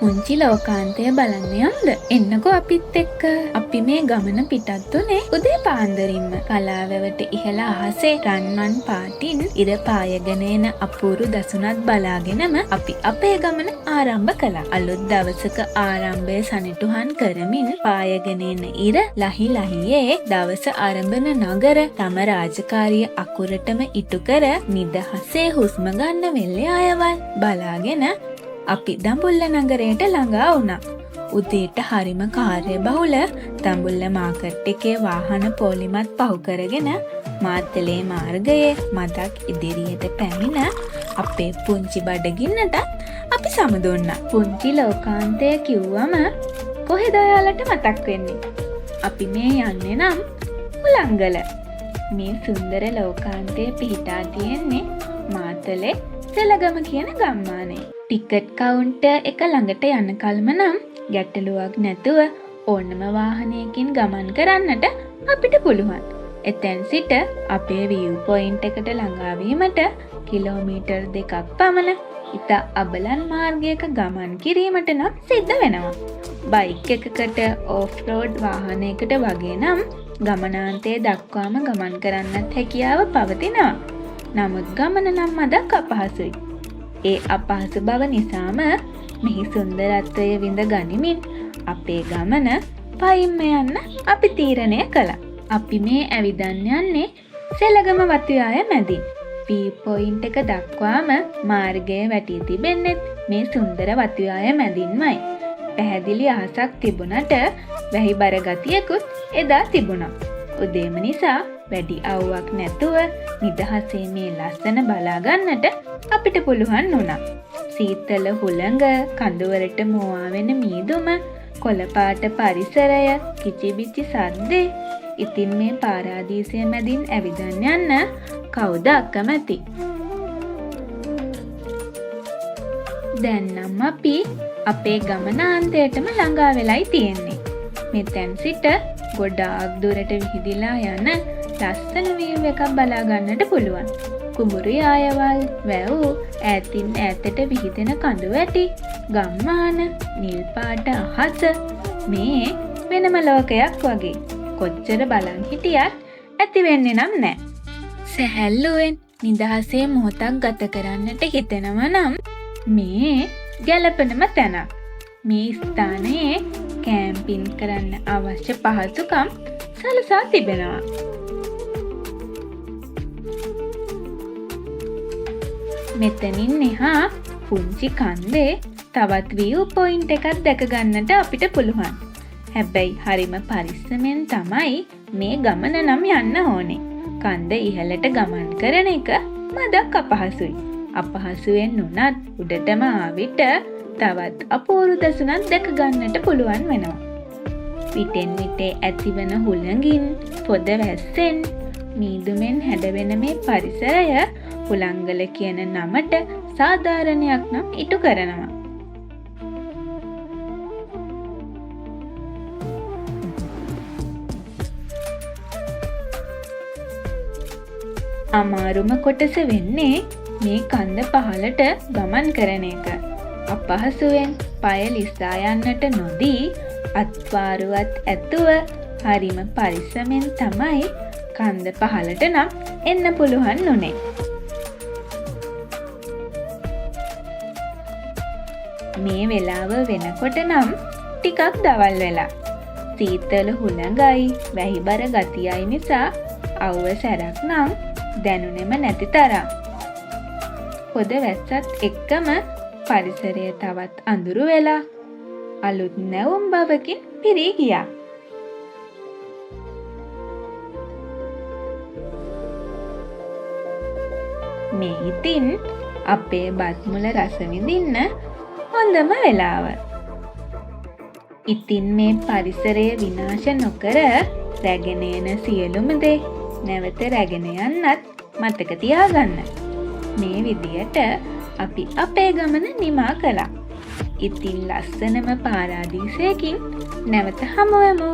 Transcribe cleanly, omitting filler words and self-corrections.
පුංචි ලෝකාන්තය බලන්න යන්න. එන්නකෝ අපිත් එක්ක. අපි මේ ගමන පිටත් උනේ උදේ පාන්දරින්ම. කලාවැවට ඉහළ අහසේ රන්වන් පාටින් ඉර පායගෙන එන අපූරු දසුනත් බලාගෙනම අපි අපේ ගමන ආරම්භ කළා. අලුත් දවසක ආරම්භය සනිටුහන් කරමින් පායගෙන එන ඉර ලහි ලහියේ දවස ආරම්භන නගර තම රාජකාරිය අකුරටම ඉටු කර නිදහසේ හුස්ම ගන්න වෙල්ලේ අයවල් බලාගෙන අපි දඹුල්ල නගරයට ළඟා වුණා. උදේට හරිම කාර්යබහුල දඹුල්ල මාකට් එකේ වාහන පොලිමත් පහු කරගෙන මාතලේ මාර්ගයේ මදක් ඉදිරියට පැමිණ අපේ පුංචි බඩගින්නටත් අපි සමුදුන්නා. පුංචි ලෝකාන්තය කිව්වම කොහෙද ඔයාලට මතක් වෙන්නේ? අපි මේ යන්නේ නම් හුලංගල. මේ සුන්දර ලෝකාන්තය පිහිටා තියෙන්නේ මාතලේ සෙලගම කියන ගම්මානේ. ටිකට් කවුන්ටර් එක ළඟට යන කල්ම නම් ගැටලුවක් නැතුව ඕනම වාහනයකින් ගමන් කරන්නට අපිට පුළුවන්. එතැන් සිට අපේ විව් පොයින්ට් එකට ළඟාවීමට කිලෝමීටර් 2ක් පමණ ඉතා අබලන් මාර්ගයක ගමන් කිරීමට නම් සිද්ධ වෙනවා. බයික් එකකට ඕෆ් රෝඩ් වාහනයකට වගේ නම් ගමනාන්තය දක්වාම ගමන් කරන්නත් හැකියාව පවතිනවා. නමුත් ගමන නම් මදක් අපහසුයි. ඒ අපහසු බව නිසාම මෙහි සුන්දරත්වය විඳ ගනිමින් අපේ ගමන පයින්ම යන්න අපි තීරණය කළා. අපි මේ ඇවිදන් යන්නේ සෙලගම වතුයාය මැදින්. වී පොයින්ට් එක දක්වාම මාර්ගය වැටී තිබෙන්නේ මේ සුන්දර වතුයාය මැදින්මයි. පැහැදිලි අහසක් තිබුණට වැහි බර ගතියකුත් එදා තිබුණා. උදේම නිසා වැඩි අවුවක් නැතුව නිදහසේ මේ ලස්සන බලා ගන්නට අපිට පුළුවන් වුණා. සීතල හුළඟ, කඳුවරට මෝවා වෙන මීදුම, කොළපාට පරිසරය, කිචිබිචි සද්දේ. ඉතින් මේ පාරාදීසය මැදින් ඇවිදන් යන්න කවුද අකමැති? දැන් නම් අපි අපේ ගමනාන්තයටම ළඟා වෙලයි තියෙන්නේ. මෙතෙන් සිට ගොඩාක් දුරට විහිදිලා යන ලස්සන වීව් එකක් බලා ගන්නට පුළුවන්. කුඹුරු යායවල්, වැව්, ඈතින් ඈතට විහිදෙන කඳු වැටි, ගම්මාන, නිල් පාට අහස මේ වෙනම ලෝකයක් වගේ. කොච්චර බලන් හිටියත් ඇති වෙන්නේ නම් නෑ. සැහැල්ලුවෙන් නිදහසේ මොහොතක් ගත කරන්නට හිතෙනවා නම් මේ ගැලපෙනම තැනක්. මේ ස්ථානයේ කැම්පින් කරන්න අවශ්‍ය පහසුකම් සලසා තිබෙනවා. මෙතනින් එහා පුංචි කන්දේ තවත් විව් පොයින්ට් එකක් දැක ගන්නට අපිට පුළුවන්. හැබැයි හරිම පරිස්සමෙන් තමයි මේ ගමන නම් යන්න ඕනේ. කන්ද ඉහළට ගමන් කරන එක මදක් අපහසුයි. අපහසුවෙන් උනත් උඩටම ආවිට තවත් අපූරු දසුනක් දැක ගන්නට පුළුවන් වෙනවා. විටෙන් විටේ ඇතිවන හුළඟින්, පොද වැස්සෙන්, මීදුමෙන් හැඩවෙන මේ පරිසරය හුලංගල කියන නමට සාධාරණයක් නම් ඉටු කරනවා. අමාරුම කොටස වෙන්නේ මේ කන්ද පහළට ගමන් කරන එක. අපහසුවෙන් පය ලිස්සා යන්නට නොදී අත්වාරුවත් ඇතුව හරිම පරිස්සමෙන් තමයි කන්ද පහළට නම් එන්න පුළුවන් උනේ. මේ වෙලාව වෙනකොට නම් ටිකක් දවල් වෙලා. සීතල හුළඟයි, වැහිබර ගතියයි නිසා අවුව සැරක් නම් දැනුනෙම නැති තරම්. පොද වැස්සත් එක්කම පරිසරය තවත් අඳුරු වෙලා අලුත් නැවුම් බවකින් පිරී ගියා. මේ ඉතින් අපේ බත් මුල රස විඳින්න හොඳම වෙලාව. ඉතින් මේ පරිසරය විනාශ නොකර රැගෙන එන සියලුම දේ නැවත රැගෙන යන්නත් මතක තියාගන්න. මේ විදියට අපි අපේ ගමන නිමා කළා. ඉතින් ලස්සනම පාරාදීසයකින් නැවත හමුවෙමු.